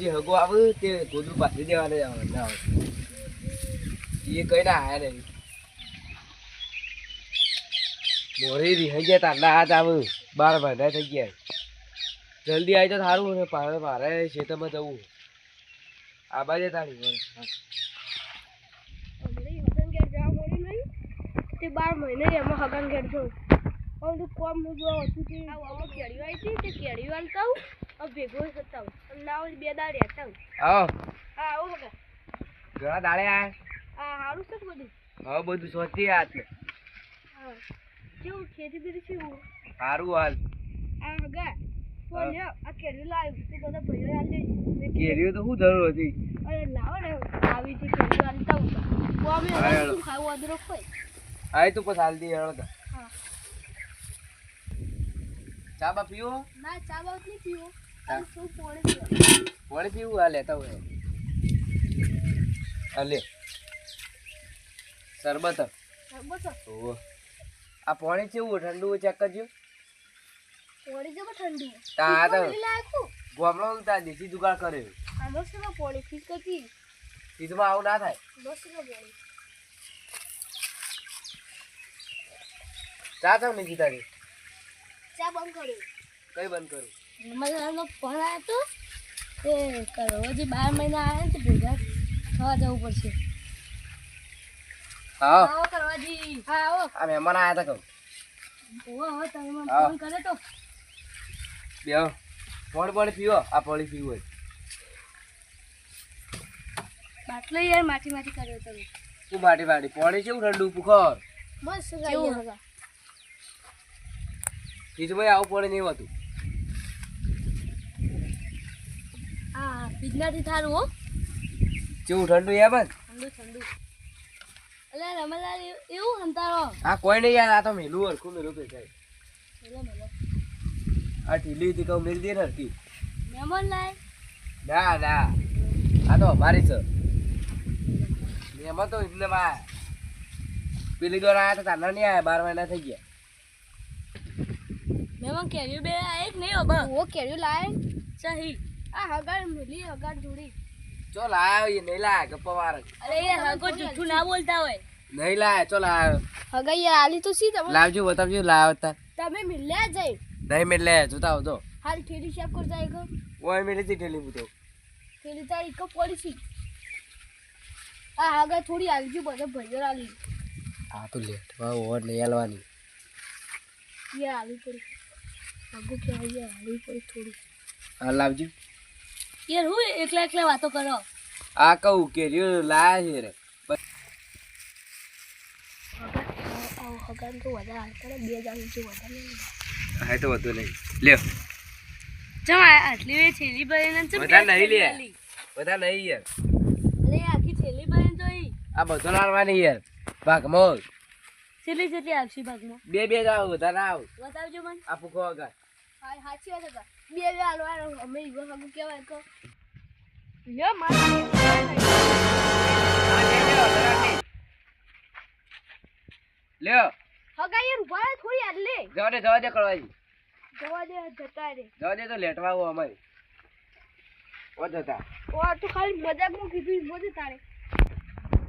જે હગો આવે તે ગોદરું પાછી દેવાને ના આવે એ કઈ ના આયા નહીં મોરી રીહાઈ ગયા તારના હાથ આવે 12 મહિના થઈ ગયા જલ્દી આવી તો સારું ને મારે ખેતરમાં જવું આ બાજે તારી હગન ઘેર જવા મળી નહીં તે 12 મહિને એમાં હગન ઘેર જવું હવે તો કોમ જો હતું કે આમાં કેળીઓ આવી હતી તે કેળીઓ આલતા હું હવે ભેગો થતા હું અને ના હોય 2 દાડે હતા હું આવો હા આવો બકા ઘણા દાડે આયા હા સારું છે બધું હવે બધું સોચી હાથ હા કેવું ખેતી બીજી કેવું સારું હાલ આ હગા તો લ્યો આ કેળીઓ લાવ્યું તું બધા ભાઈઓ આલ દે કેરીઓ તો શું જરૂર હતી અરે લાવો ને આવી હતી કેળીઓ આલતા હું તો અમે શું ખાવું અદરક હોય આય તો પછી હાલ દી હેળો હા ચા બા પીવો ના ચા બાત નહીં પીવો અને શું પાણી પીવો પાણી પીવું આ લેતા હોય આ લે શરબત બસ ઓહો આ પાણી કેવું ઠંડુ ચેક કરજો પાણી જબ ઠંડુ તા તો લાયકું ગોમલો તા દેશી જુગાડ કર્યો આ બસ માં પાણી ફીસ કરતી ઈદમાં આવું ના થાય બસ માં પાણી ચા તો નહીં તારી ચા બંધ કર્યો કઈ બંધ કરું નર્મદાનો ફોન આવ્યો તો તે કરો હજી 12 મહિના આવ્યા તો ભેગા થવા જવું પડશે હા આવો કરવાજી હા આવો આ મહેમાન આયા તા કહું ઓહો હો તમે મને હા. ફોન કરે તો બેહો પાણી પીવો આ પાણી પીવું હોય બાટલો યાર માટી માટી કર્યો તમે તું માટી પાણી કેવું ઠંડુ પુખર મસ્ત કેવું હતા ફ્રીજમાં આવું પાણી નહીં હોતું હા બીજનાથી થારું હો કેવું ઠંડુ યાર બસ ઠંડુ ઠંડુ અલે રમલાલ એવું હંતારો આ કોઈ નહીં યાર આ તો મેલું હરખું મેલું પૈસા મેલો મેલો આ ઢીલી હતી કહું મેલ દે ને હરકી મહેમાન લાય ના ના આ તો અમારી છે એમાં તો એટલે પેલી દોર આયા તો તાના નહીં આયા 12 મહિના થઈ ગયા મહેમાન કેરીઓ બે એક નહીં હો બા ઓ કેરીઓ લાય સહી આ હગાર મિલી હગાર જોડી ચો લાયો એ નહીં લાયા ગપ્પા વાર અરે યાર હગો જુઠ્ઠું ના બોલતા હોય નહીં લાયા ચો લાયો હગા યાર આલી તો સી તમે લાવજો બતાવજો લાયો તા તમે મિલ્યા જઈ નહીં મેલે જોતા આવતો હાલ ઠેલી શેપ કર જાય ગો ઓય મેલી હતી ઠેલી પૂતો ઠેલી તારી કો પોલિસી આ હગા થોડી આલજો બધા ભાઈઓ આલી આ તો લેટ વા ઓર નહીં આલવાની યાર આલી પડી હગો કે યાર આલી પડી થોડી હા લાવજો યાર હું એકલા એકલા વાતો કરો આ કહું કે રહ્યો લાયા છે રે હગા તો વધારે હાલતા બે જાણ જો વધારે હા તો વધુ નહીં લ્યો ચમ આટલી વે થેલી ભરીને ચમ બધા નહીં લે બધા નહીં યાર અરે આખી થેલી ભરીને તો ઈ આ બધો લાવવાની યાર ભાગમાં છેલ્લી છેલ્લી આવશી ભાગમાં બે જાવ બધા ના આવ બતાવજો મને આ પૂખો આગળ હા સાચી વાત હતા બે હાલવાનો અમે ઈવો હગું કહેવાય તો લ્યો મારે લ્યો હગા યાર ઉભા રહો થોડી આટલે જવા દે કળવાજી જવા દે જતા રે જવા દે તો લેટવા આવો અમારી ઓ જતા ઓ તો ખાલી મજાકમાં કીધું મોજે તારે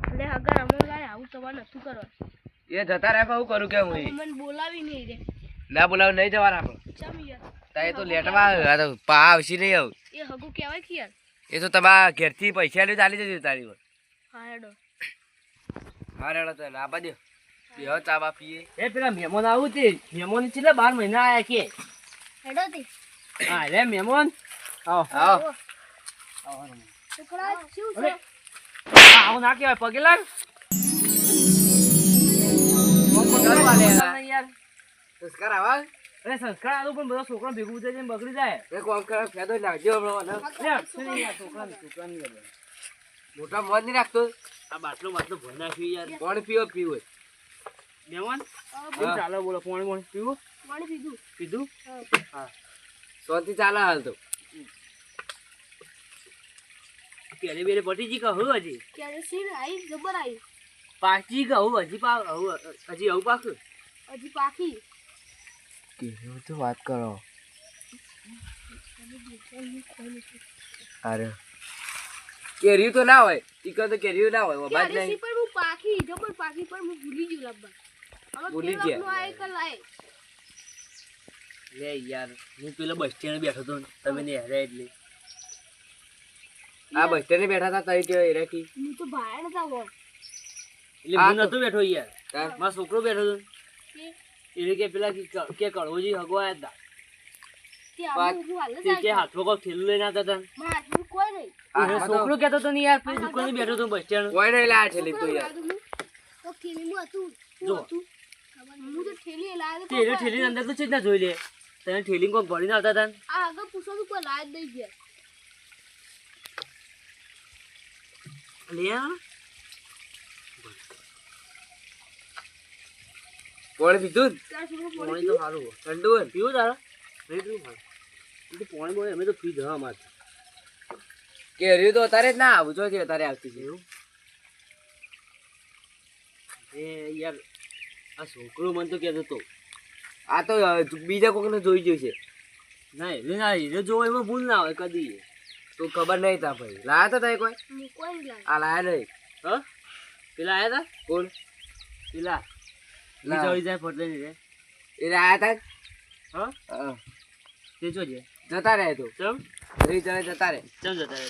એટલે હગા રમણ લાય આવું સવાલ નતું કરવા એ જતા રહે હું કરું કેમ હું મને બોલાવી નહીં રે ના બોલાવ નહીં જવાના આપણે ચમ યાર તા એ તો લેટવા આ તો પા આવશી નહીં આવ એ હગું કહેવાય કે યાર એ તો તમારા ઘેરથી પૈસા લઈ ચાલી જજો તારી પર હા હેડો હા રેડો તો ના બા દે બેહો ચા બા પીએ એ પેલા મહેમાન આવું તે મહેમાન છેલ્લા 12 મહિના આયા કે હેડો તે હા લે મહેમાન આવો આવો છોકરા શું છે આવું ના કહેવાય પગે લાગ યાર સંસ્કાર આવા અરે સંસ્કાર આલું પણ બધા છોકરા ભેગું થઈ જાય બગડી જાય એક કોમ કરે ફેદો નાખજો હમણાં લે છોકરા મોટા મોજ નહીં રાખતો આ બાટલો ભર નાખ્યું યાર પાણી પીવો મહેમાન કેમ ચાલો બોલો પાણી પીવું પાણી પીધું પીધું હા શાંતિ ચાલે હાલ તો પેલી બેલે પટી જી કહું હજી ક્યારે સીન આવી જબર આવી પાકી કહું હજી હજી આવું પાક હજી પાકી કેવું તો વાત કરો અરે કેરીયું તો ના હોય ઈકર તો કેરીયું ના હોય બાદ કેરી નહીં સી પર હું પાકી જો પણ પાકી પર હું ભૂલી ગયું લાવવા હવે ભૂલી કેળા ગયા. નો આય કે લાય લે યાર હું પેલો બસ સ્ટેન્ડ બેઠો તો ને, તમે ને હેરે એટલે આ બસ સ્ટેન્ડે બેઠા હતા તઈ કે એરાકી હું તો બહાર નતા હોય એટલે આ હું તો- નતો બેઠો યાર તાર મારો છોકરો બેઠો તો કે એને કે પેલા કે કડવોજી હગવાયા હતા તે આવું હું હાલ તે કે જ હાથમાં કોઈ થેલું લઈને આવતા હતા મારા હાથમાં કોઈ નહીં એને હાથમાં તો છોકરો કહેતો તો ને યાર પેલી દુકાને બેઠો તો બસ સ્ટેન્ડ કોઈ નહીં લાયા છે લીધું યાર તો થેલીમાં હતું જો. શું હતું હું તો થેલી લાવ્યો તે એને ઠેલી અંદર તો છે જ ના જોઈ લે તને ઠેલી કોક ભરીને આવતા હતા ને. આ આગળ પૂછો તો કોઈ લાય જ નહીં ગયા લે આ. પોણી પીધું ને? ત્યાં સુધી પાણી તો સારું હોય. ઠંડુ હોય ને? પીવું તારા નહીં પીવું મારે એ તો પાણી બોય અમે તો પી જવા અમારે કેરીયું તો અત્યારે જ ના આવું જો છે અત્યારે આવતી છે એવું એ યાર આ છોકરો મને તો કહેતો હતો આ તો બીજા કોકને જોઈ ગયું છે ના એને જોવો એમાં ભૂલ ના હોય કદી તો ખબર નહીં તા ભાઈ લાયા તો તઈ કોઈ હું કોઈ નહીં લાવ્યો આ લાયા નહીં હા પેલા આયા હતા કોણ પેલા ના. ચડી જાય ફટલે ને રે એ લાયા તા હા હા. તે જોજે જતા રહે તો ચમ રી ચડે જતા રહે ચમ જતા રહે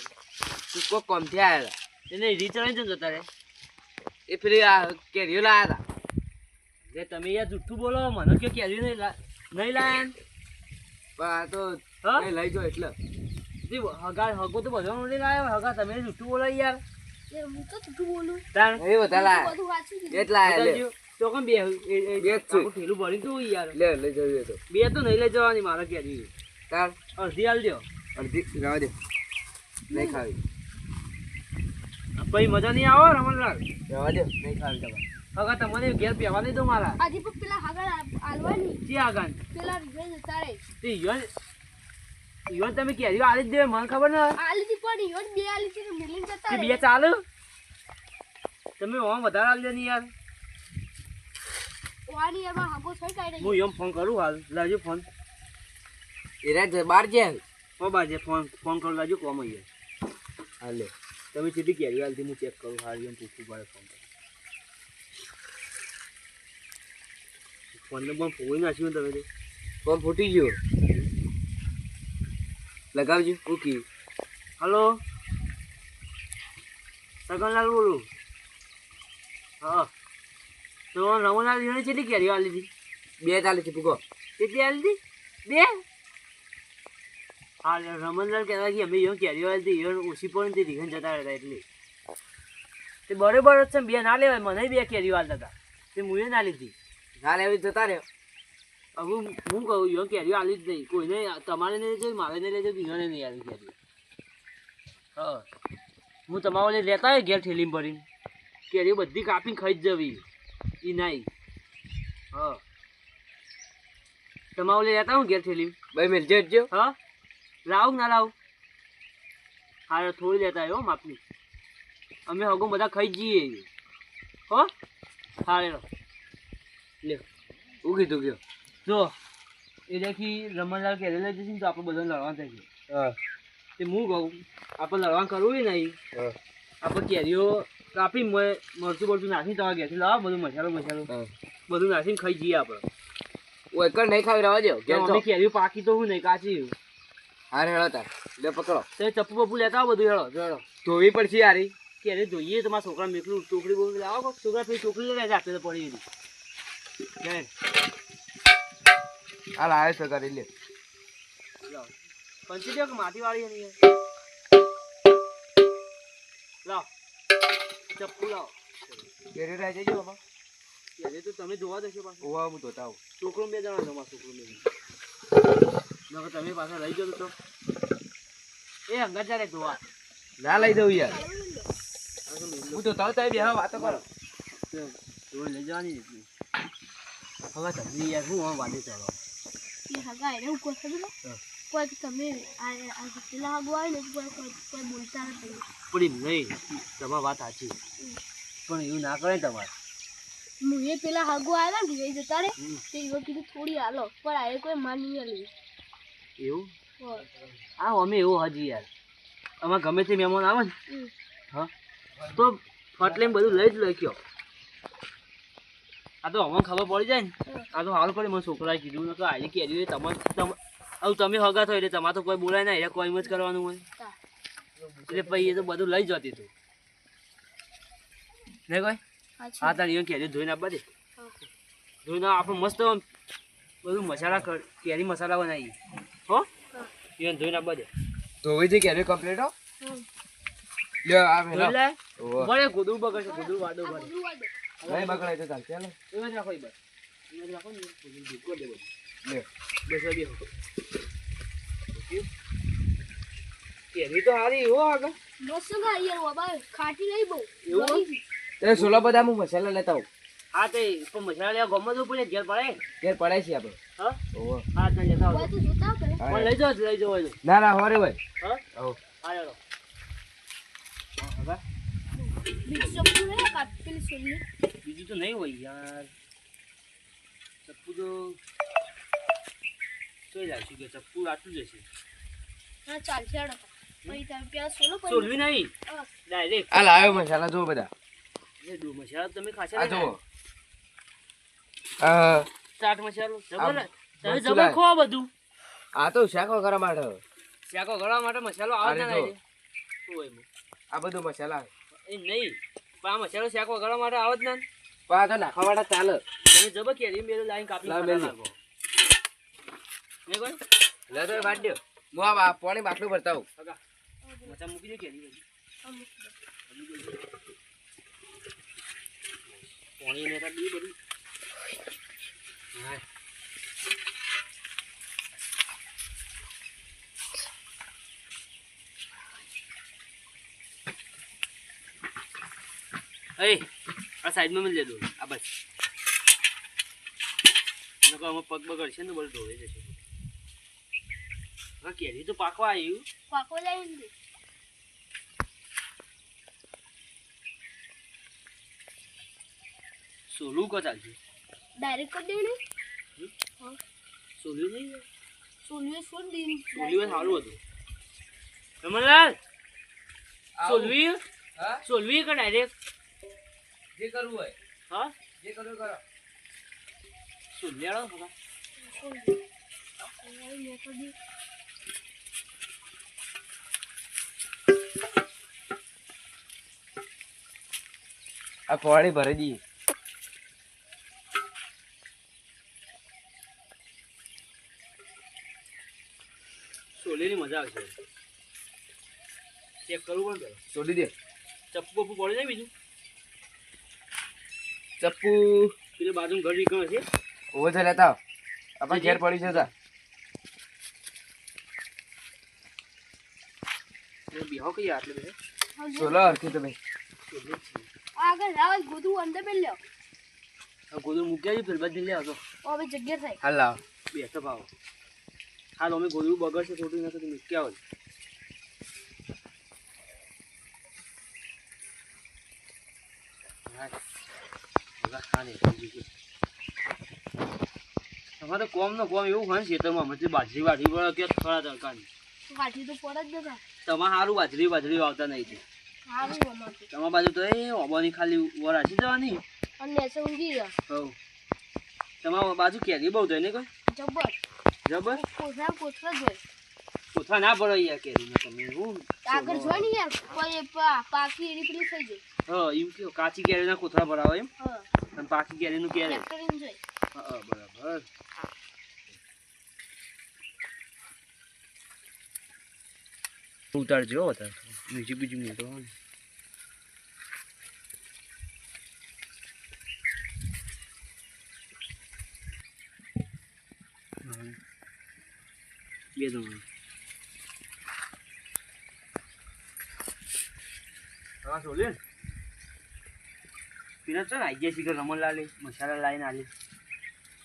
તું કોક કોમથી આયા હતા એને રીચડાઈ ચમ જતા રહે એ પેલી આ કેરીયું લાયા હતા જે તમે યાર જુઠ્ઠું બોલો મને કે કેરી નહીં લાયા ને. પણ આ તો હા નહીં લઈ જો એટલે તે હગા હગો તો બધો નથી લાયો હગા તમે જુઠ્ઠું બોલો યાર યાર હું તો તું બોલું તાણ એ બધા લાયા બધું વાંચી દીધું એ જ લાયા લે બતાવજો. તો કેમ બે બે જ છું. આખું ઠેલું ભરી તું યાર લે લઈ જવું તો બે તો નહીં લઈ જવાની મારે કેરી તાર અડધી હાલ દો અડધી રહેવા દે નહીં ખાવી પછી મજા નહીં આવે રમણલાલ રહેવા દે નહીં ખાવી તમારે હગા તમને ઘેર પહેવા નહીં દો મારા આજે પણ પેલા આગળ આલવાની જે આગળ પેલા વિજય જતા રહે તે યુવાન તમે કેરીઓ આલી જ દે મને ખબર ને આલી પણ ઈવન બે આલી છે મિલિંગ જતા તે રહે બે ચાલુ તમે ઓમ વધારે આલી દે ને યાર વાની એમાં હાગો થઈ કાઢી હું એમ ફોન કરું હાલ લાવજો ફોન એ રાત બહાર જાય હો બાજે ફોન કરું લાવજો કોમ અહીંયા હા લે તમે સીધી કેરીઓ આલતી હું ચેક કરું હાલ એમ પૂછવું પડે ફોનને પણ ફોઈ નાખ્યું ને તમે તો ફોન ફૂટી ગયો લગાવજો ઓકે હલો સગનલાલ બોલું હા તો રમણલાલ જોડે કેટલી કેરીઓ આલી હતી બે ચાલે છે પૂકો કેટલી આલી હતી બે હા રમણલાલ કહેતા કે અમે એવું કેરીઓ આલી હતી એવું ઓછી પણ તે રીઘન જતા રહેતા એટલે તે બરોબર જ છે બે ના લેવાય મને બે કેરીઓ આલતા હતા તે મુએ ના લીધી ચાલે એવી જતા રહ્યો હવે હું કહું એવું કેરીઓ આલી જ નહીં કોઈને તમારે નહીં લેજો મારે નહીં લેજો બીજાને નહીં આલી કેરીઓ હા હું તમારે લેતા હોય ઘેર ઠેલીમાં ભરીને કેરીઓ બધી કાપીને ખાઈ જ જવી એ નહીં હા તમારે લેતા હું ઘેર ઠેલી ભાઈ મેલ જજો હા લાવું કે ના લાવું હા થોડી લેતા આવ્યો માપની અમે હગો બધા ખાઈ જ જઈએ હો હા લે લે હું કીધું ગયો જો એ દેખી રમણલાલ કેરી લઈ જશે ને તો આપણે બધાને લડવાનું થઈ ગયું હા તે હું કહું આપણે લડવાનું કરવું હોય નહીં હા આપણે કેરીઓ કાપી મરચું બરચું નાખીને તમારા ઘેરથી લાવો બધું મસાલો હા બધું નાખીને ખાઈ જઈએ આપણે હું એક નહીં ખાવી રહેવા દો ઘેર અમે કેરીઓ પાકી તો હું નહીં કાચી હા હેળો તાર લે પકડો તો ચપ્પુ બપ્પુ લેતા આવો બધું હેળો હેળો ધોવી પડશે યારી કેરી જોઈએ તો મારા છોકરા મેકલું ચોકડી બોકડી લાવો છોકરા ફરી ચોકડી લઈ જાય આપણે તો પડી ગઈ હાલ આવે છે કરી લે લાવ પંચી દે કે માટી વાળી એની લાવ ચપ્પુ લાવ કેરી રહી જજો બાબા કેરી તો તમે જોવા દેશો પાછું ઓવા હું ધોતા આવું છોકરો બે જણા જમા છોકરો બે નકર તમે પાછા લઈ જતો તો એ અંગા ચાલે જોવા ના લઈ દઉં યાર હું તો તાવ તાઈ બેહવા વાતો કરો તો લઈ જવાની જ એટલી હવે તમે યાર હું આમ વાદે ચાલો એ હગા એને હું કોઈ ખબર કોઈ તમે આ પેલા હાગો આવે ને કોઈ બોલતા નથી પડી નહીં તમારી વાત સાચી પણ એવું ના કરે તમારે હું એ પેલા હાગો આવ્યા ને વિજય જતા રે તે એવો કીધું થોડી હાલો પણ આ કોઈ માની લે એવું હા અમે એવું હજી યાર આમાં ગમે તે મહેમાન આવે ને હમ. હા તો ફટ લઈને બધું લઈ જ લખ્યો આ તો અમને ખબર પડી જાય ને આ તો સારું પડે મને છોકરાએ કીધું ને તો આજે કેરી હવે તમે હગા થયો એટલે તમારે તો કોઈ બોલાય ના એટલે કોઈ એમ જ કરવાનું હોય તા. એટલે પછી એ તો બધું લઈ જતી તું નહીં કોઈ સાચી હા તારી કેરી ધોઈને આપવા દે હા. ધોઈને આપણે મસ્ત બધું મસાલા કેરી મસાલા બનાવીએ હો એને ધોઈને આપવા દે ધોવી થી કેરી કમ્પ્લીટ હો હમ. લ્યો આ ધોઈ મેલા લે ઓહો. ભલે ગોદડું બગડશે ગોદડું વાડો આ ભલે બધું વાળો. નહીં બગડાય તો ચાલશે હાલો. એમ જ રાખો એ બસ એમ જ રાખો ને ગોદડું ભૂકો દે બધું લ્યો બસ હવે બેહો. કેરી તો સારી હો આગળ મસ્ત ખાઈ યાર બાબા ખાટી નહીં બહુ એવું? ગળી છે. એ સોલા બધા હું મસાલા લેતા આવું હા તે પણ મસાલા લેવા ગમત પડે ઘેર પડે ઘેર પડાય છે આપણે હા ઓહો. હા તો લેતા હોય આવજો તો જોતા કરે હા. પણ લઈ જાઓ હોય તો ના ના હોરે ભાઈ હા આવો હા ચાલો હા બીજું ચપ્પુ નહીં કાપેલી સોલી બીજું તો નહીં હોય યાર ચપ્પુ તો જોઈ લાગશે કે ચપ્પુ આટલું જ હશે હા ચાલશે હેડો પછી તમે પેલા સોલો પછી સોલવી નહીં હા. ડાયરેક્ટ આ લાવ્યો મસાલા જો બધા મસાલા તમે ખાશા આ ને? જુઓ આ ચાટ મસાલો જબર આ તમે મસાલા. જબર ખો બધું આ તો શાક વગેરે માટે શાકો ગળવા માટે મસાલો આવે આને ના જો. શું હોય એમાં? આ બધું મસાલા એ નહીં પણ આ મસાલો શાક વગાડવા માટે આવે જ ના પણ આ તો નાખવા માટે ચાલે તમે જબર કેરી મેરે લાઈન કાપી લાવ ખાતા મેલ દે. લાગો નહીં કોઈ લે તો વાટ દ્યો હું આ પાણી બાટલું ભરતા આવું હગા મચા મૂકી દે કેરી બધી આ મૂકી દો. પાણી ને તા બી બધું હા એ આ સાઈડમાં મેં લે દો આ બસ નકો આમાં પગ બગડશે ને બધું ધોઈ જશે હા કેરી તો પાકવા આવ્યું પાકો લઈને દે સોલું કો ચાલશે ડાયરેક્ટ કરી દેને સોલું નહીં સોલીએ સોલ દે સોલું સારું હતું રમણલાલ સોલવી હા સોલવી કે ડાયરેક્ટ જે કરવું હોય હા જે કરવું કરો સોલ્યાળો હગા સોલ દે મેં તો દે આ પાણી ભરી દઈએ સોલીની મજા આવશે ચેક કરવું પણ પેલા છોડી દે ચપ્પુ બપ્પુ પડે ને બીજું ચપ્પુ પેલી બાજુ ઘર નીકળે છે ઓવો છે લેતા આવ. આપણે ઘેર પડી છે તા બિહાવ કઈ આટલે બધે સોલો હરખી તમે આગળ રાવ ગોદું અંદર બેલ લ્યો ગોદું મૂક્યા છે ફેર બધી લે આવતો હવે જગ્યા થાય હાલ લાવ બે તો ભાવ હા અમે ગોદું બગડશે થોડું નાખે તો મૂક્યા હોય તમારે કોમ નો કોમ એવું હોય ને ખેતરમાં મતલબ બાજરી વાઢી પડે કે થોડા તડકાની કાઠી તો પડે જ નતા તમારે સારું બાજરી વાવતા નહીં સારું અમારું તમારી બાજુ તો એ ઓબાની ખાલી ઉભા રાખી જવાની અને નેસે ઊંઘી ગયા હવ તમારી બાજુ કેરી બહુ થાય ને કોઈ જબર જબર કોથળા જ હોય કોથળા ના પડે યાર કેરી તમે હું આગળ જોઈ ને યાર કોઈ પાકી એડી પેલી થઈ જાય હા એમ કેવું કાચી કેરીના કોથળા ભરાવો એમ હા અને પાકી કેરીનું કેરી ટ્રેક્ટર ઇન જોઈ હા બરાબર ઉતારજો વધારે મ્યુઝિક બીજું નહીં તો બે દો હા સોલે પીના ચાલ આઈ ગયા છે રમણલાલે મસાલા લાઈને આલે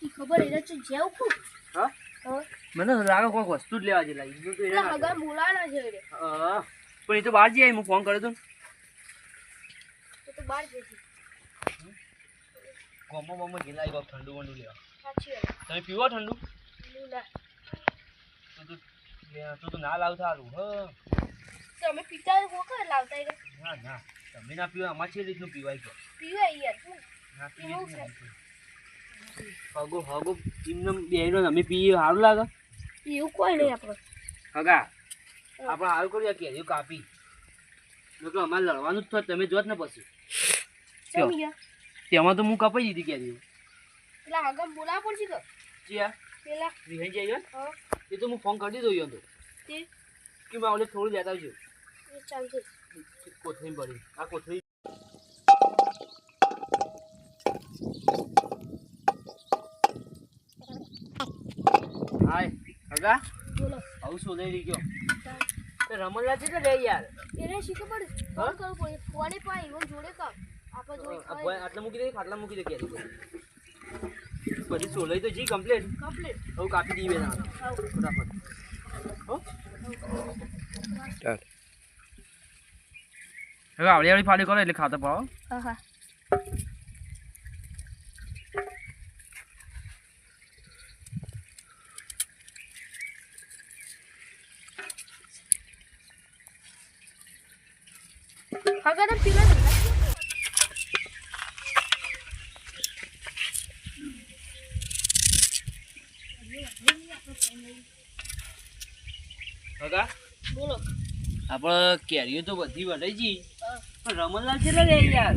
ઈ ખબર એને તો જેવું ખૂબ હા હા મને લાગે કોઈક વસ્તુ જ લેવા જેલા ઈનું તો એટલે હગા બોલાના છે રે હા પણ એ તો બહાર જઈ હું ફોન કર્યો તો તો બહાર જઈશું ગોમો ગોમો ગેલા આવ્યો ઠંડુ વંડુ લેવા સાચી વાત તમે પીવો ઠંડુ ના તું તો ના લાવ થારું હ તમે પીતા હોય કોકા લાવતા હોય ના ના તમે ના પીવા અમારે છે રીતનું પીવાય છે પીવાય યાર શું ના એવું પીવી છે. હગો હગો એમને બેનો અમે પીએ સારું લાગે એવું કોઈ નહીં આપણે હગા આપણે હાલ કર્યું કેરીઓ કાપી નકર અમારે લડવાનું જ થોત તમે જોત ને પછી કેમ યાર તેમાં તો હું કપાઈ દીધી કેરીઓ પેલા આગમ બોલાવા પડશે કે ચિયા પેલા વિહાઈ જાય હા એ તો હું ફોન કરી દીધો યો તો તે કે મેં ઓલે થોડું લેતા આવજો એ ચાલશે કોથળી પડી આ કોથળી હાય હગા બોલો આવું શું લઈ ગયો ચાલ. તે રમણલા છે કે રે યાર એને શીખવું પડે ફોન કરવું પડે ફોને પાઈ એવો જોડે કામ આપણે જોડે આ ભાઈ આટલા મૂકી દે ખાટલા મૂકી દે કેરી બધી સોલાઈ તો જી કમ્પ્લીટ કમ્પ્લીટ હવે કાપી દઈએ ના આવ ફટાફટ હો ચાલ હવે આવડી ફાડી કરો એટલે ખાતા પાડો હા હા હગા તો પીલા હગા બોલો આપણે કેરીઓ તો બધી વઢાઈ જી હા. પણ રમણલાલ છે રે યાર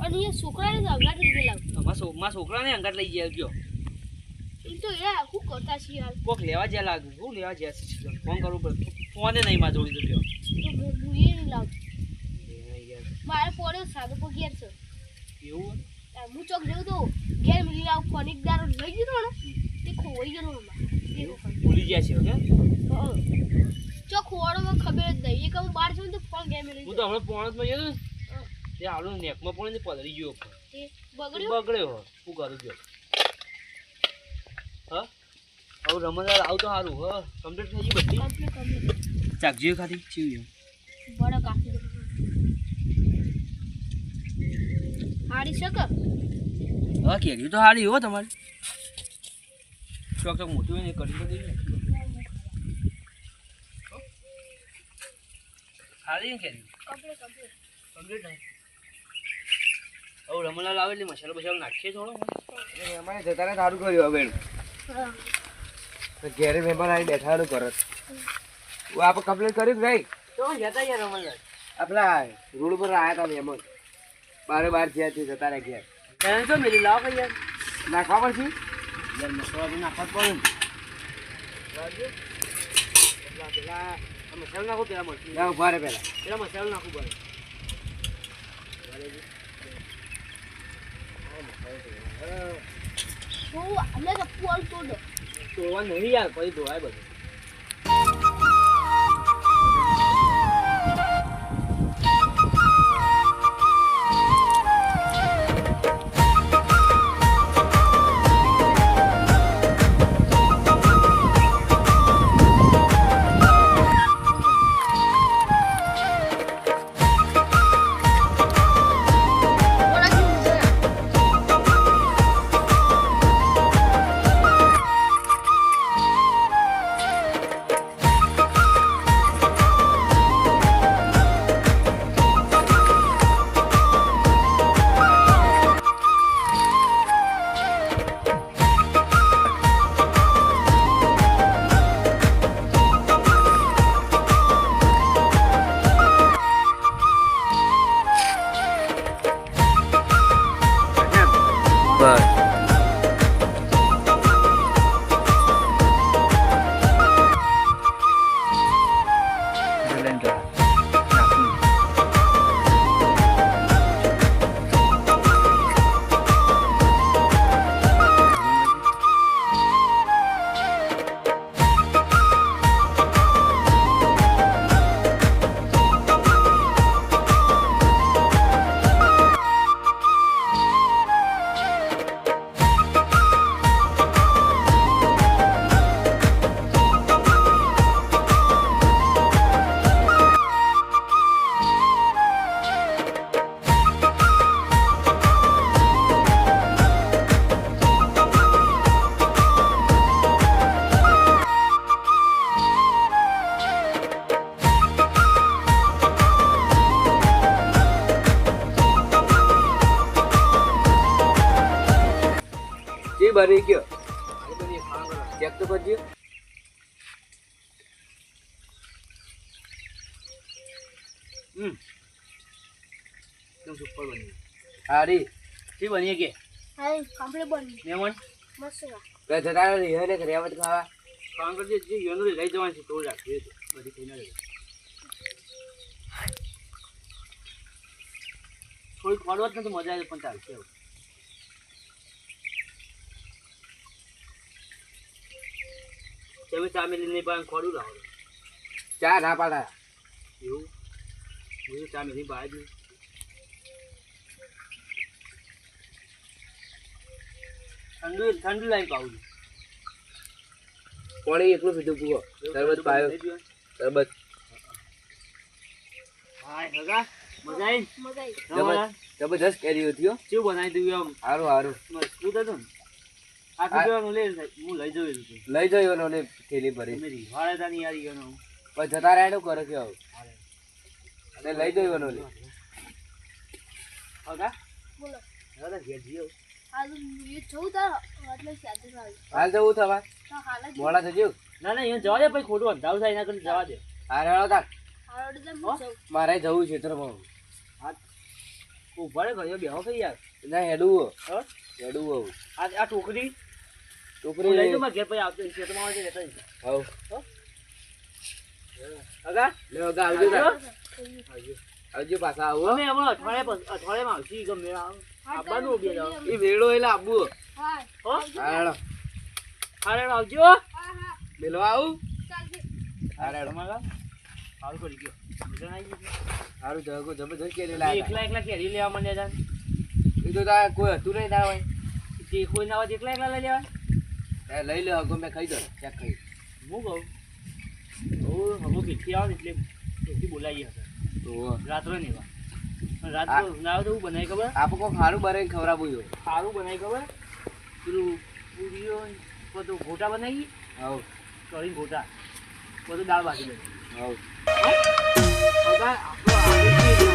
અને એ છોકરાને તો અંગાત લઈ ગયેલા અમારા છોકરાને અંગાત લઈ ગયા ગયો એ તો એ આખું કરતા છે યાર કોક લેવા જ્યાં લાગે હું લેવા જ્યાં ફોન કરવું પડે ફોને નહીં માં જોડી તો ગયો તો હું એ નહીં લાવતો મારે ફોન સાદો પર ઘેર છે એવું હું ચોક જવું તો ઘેર મિલી આવું ફોન એક દારો લઈ ગયો ને તે ખોવાઈ ગયેલો એમાં એ વખત ભૂલી ગયા છે ઓકે હા. ચોક ખોવાડો ખબર જ નહીં એક હું બહાર છું ને તો ફોન ઘેર મિલી હું તો હમણાં પોણતમાં ગયો ને હા. તે આવડું નેકમાં પડે ને પલળી ગયો તે બગડ્યો બગડ્યો શું કરું ગયો હા હવે રમણલાલ આવું તો સારું હા કમ્પ્લીટ થઈ ગઈ બધી કમ્પ્લીટ કમ્પ્લીટ ચાકજીઓ ખાધી ચીવ્યું બડા કાપી દો હારી શક હા કેરી તો સારી હો તમારી ચોક ચોક મોટી હોય ને કરી તો દઈએ સારી ને કેરી કમ્પ્લીટ કમ્પ્લીટ કમ્પ્લીટ ને હવે રમણલાલ આવે એટલે મસાલો બસાલો નાખીએ થોડો અમારે જતા રહે સારું કર્યું હવે હા તો ઘેરે મહેમાન આવી બેઠાનું કરત આપણે કમ્પ્લીટ કર્યું કે નહીં તો જતા યાર રમણલાલ આપણા રોડ પર આવ્યા હતા મહેમાન બારે બાર થયા છે જતા રહ્યા ઘેર એને તો મેલી લાવો કઈ યાર નાખવા પડશે યાર મસાલો બી નાખવા જ પડે ને પેલા આ મસાલો નાખો પેલા મરચું ના ઉભા રહે પહેલા પેલા મસાલો નાખવું પડે તો અમે તો ફોન તોડો તોડવા નહીં યાર પછી ધોવાય બધું બોલા જી કેવી બની ગયો આ બધી ખાવા કરો. ચેક તો કરજો કેમ સુપર બની હારી શી બની કે હા કમ્પ્લીટ બની મહેમાન મસ્ત છે. કે જતા રહ્યો ને રેવટ ખાવા કામ કરજે જે યોનો લઈ જવાનું છે તો રાખજે બધી કઈ ના રહે થોડી ખોડવત ને તો મજા આવે પણ ચાલશે હવે. તમે ચા મેલી નહીં પણ ખોડું લાવો ચા ના પાડા એવું હું ચા મેલી બહાર જ નહીં. ઠંડુ લાવી પાવું છું. પાણી એકલું પીધું પૂરો તરબત પાયો તરબત હા હગા મજા આવી મજા આવી. રમવા જબરજસ્ત કેરી હતી હો કેવું બનાવી દઉં આમ સારું સારું મજબૂત હતું ને આ પીવાનું લે હું લઈ જવું હતું લઈ જયો ને થેલી ભરી તમે રીવાડે તા નહીં યાર ઈયોનો. પણ જતા રહ્યા શું કરે કે હવે અને લઈ જયો ને હગા બોલો હવે ઘેર જઈએ હાલ એ જવું તાર એટલે સાથે આવી હાલ જવું થવા તો હાલ જ મોડા થજો ના ના અહીંયા જવા દે પછી ખોટું અંધારું થાય એના કરીને જવા દે હા રેડો તાર હાલ જ હું જઉં. મારે જવું છે ખેતરમાં ઉભા રે ઘરે બેહો કઈ યાર ના હેડવું હા હેડવું આ ટોકરી ટોકરી હું લઈ જાઉં મારા ઘેર પછી આવતો ખેતરમાં આવે છે લેતા જઈશ. હવ હગા લે વગા આવજો તાર આવજો. આવજો પાછા આવો અમે હમણાં અઠવાડિયામાં આવશી ગમે આવવાનું બે દાવ એ વેળો એટલે આબુ હા હો હા રેડો હા રેડો આવજો હા હા મેલવા આવું ચાલશે. હા રેડો તમારા સારું કરી ગયો મજા આવી ગઈ. સારું જગો જબરજસ્ત કેરી તમે લાયા એકલા એકલા કેરી લેવા માંડ્યા હતા એ તો તાર કોઈ હતું નહીં ના હોય તે કોઈ ના હોય તો એકલા એકલા લઈ લેવા લઈ લે હગો મેં ખાઈ દો ચેક કરી હું કહું હું હમો ભીખી આવો ને એટલે ભીખી બોલાવીએ હતા તો રાત્રે નહીં એવા રાત્રે ના આવે તો હું બનાવી ખબર આપો કોઈ સારું બરે ખવડાવું જોઈએ સારું બનાવી ખબર પેલું પૂરીઓ બધું ગોટા બનાવી હવ કરી ગોટા બધું દાળ ભાજી બની હવ આપણો